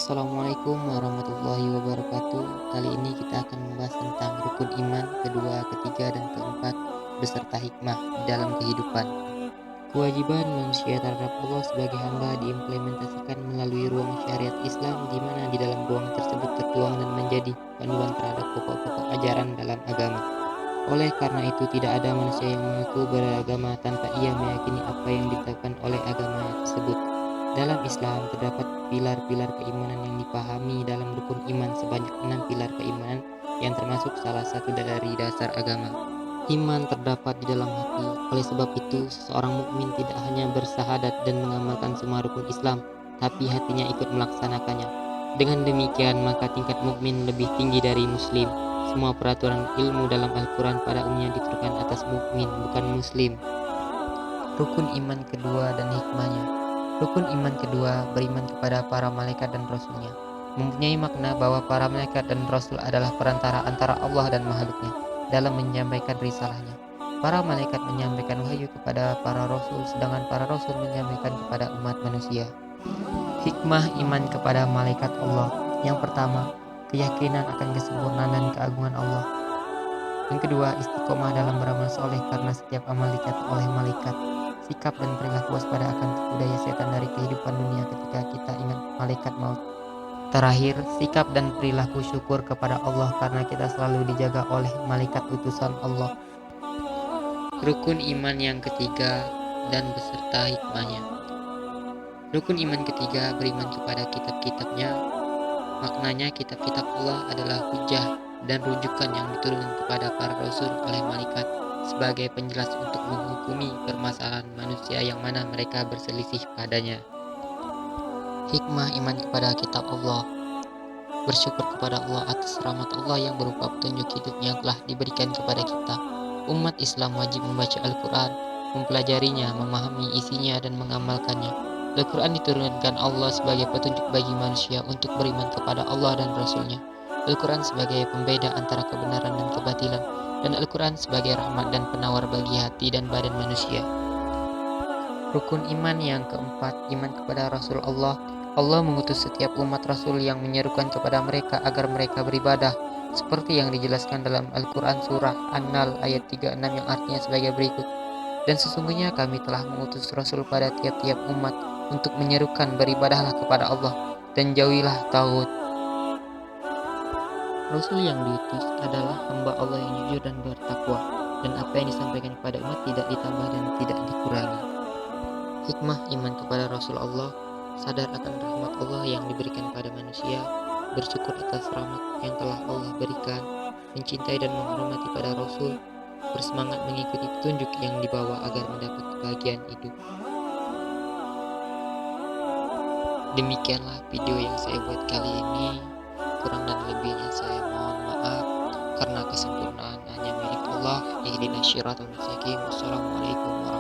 Assalamualaikum warahmatullahi wabarakatuh. Kali ini kita akan membahas tentang rukun iman kedua, ketiga, dan keempat beserta hikmah di dalam kehidupan. Kewajiban manusia terhadap Allah sebagai hamba diimplementasikan melalui ruang syariat Islam di mana di dalam ruang tersebut tertuang dan menjadi panduan terhadap pokok-pokok ajaran dalam agama. Oleh karena itu tidak ada manusia yang mengaku beragama tanpa ia meyakini apa yang ditetapkan oleh agama tersebut. Dalam Islam terdapat pilar-pilar keimanan yang dipahami dalam rukun iman sebanyak 6 pilar keimanan yang termasuk salah satu dari dasar agama. Iman terdapat di dalam hati. Oleh sebab itu, seseorang mukmin tidak hanya bersahadat dan mengamalkan semua rukun Islam, tapi hatinya ikut melaksanakannya. Dengan demikian, maka tingkat mukmin lebih tinggi dari muslim. Semua peraturan ilmu dalam Al-Quran pada umumnya diturunkan atas mukmin, bukan muslim. Rukun iman kedua dan hikmahnya. Rukun iman kedua beriman kepada para malaikat dan rasulnya. Mempunyai makna bahwa para malaikat dan rasul adalah perantara antara Allah dan makhluknya dalam menyampaikan risalahnya. Para malaikat menyampaikan wahyu kepada para rasul, sedangkan para rasul menyampaikan kepada umat manusia. Hikmah iman kepada malaikat Allah. Yang pertama, keyakinan akan kesempurnaan dan keagungan Allah. Yang kedua, istiqomah dalam beramal soleh karena setiap amal dicatat oleh malaikat. Sikap dan perilaku waspada akan tipu daya setan dari kehidupan dunia ketika kita ingat malaikat maut. Terakhir, sikap dan perilaku syukur kepada Allah karena kita selalu dijaga oleh malaikat utusan Allah. Rukun iman yang ketiga dan beserta hikmahnya. Rukun iman ketiga beriman kepada kitab-kitabnya. Maknanya kitab-kitab Allah adalah hujah dan rujukan yang diturunkan kepada para rasul oleh malaikat sebagai penjelas untuk menghukumi permasalahan manusia yang mana mereka berselisih padanya. Hikmah iman kepada kitab Allah. Bersyukur kepada Allah atas rahmat Allah yang berupa petunjuk hidup yang telah diberikan kepada kita. Umat Islam wajib membaca Al-Quran, mempelajarinya, memahami isinya, dan mengamalkannya. Al-Quran diturunkan Allah sebagai petunjuk bagi manusia untuk beriman kepada Allah dan Rasul-Nya. Al-Quran sebagai pembeda antara kebenaran dan kebatilan, dan Al-Quran sebagai rahmat dan penawar bagi hati dan badan manusia. Rukun iman yang keempat, iman kepada Rasul Allah. Allah mengutus setiap umat Rasul yang menyerukan kepada mereka agar mereka beribadah, seperti yang dijelaskan dalam Al-Quran surah An-Nahl ayat 36 yang artinya sebagai berikut. Dan sesungguhnya kami telah mengutus Rasul pada tiap-tiap umat untuk menyerukan beribadahlah kepada Allah dan jauhilah tauhid. Rasul yang diutus adalah hamba Allah yang jujur dan bertakwa, dan apa yang disampaikan kepada umat tidak ditambah dan tidak dikurangi. Hikmah iman kepada Rasul Allah, sadar akan rahmat Allah yang diberikan pada manusia, bersyukur atas rahmat yang telah Allah berikan, mencintai dan menghormati pada Rasul, bersemangat mengikuti petunjuk yang dibawa agar mendapat kebahagiaan hidup. Demikianlah video yang saya buat kali ini. Kurang dan lebihnya saya mohon maaf, karena kesempurnaan hanya milik Allah. Ihdinas syiratal mustaqim. Wassalamualaikum warahmatullahi wabarakatuh.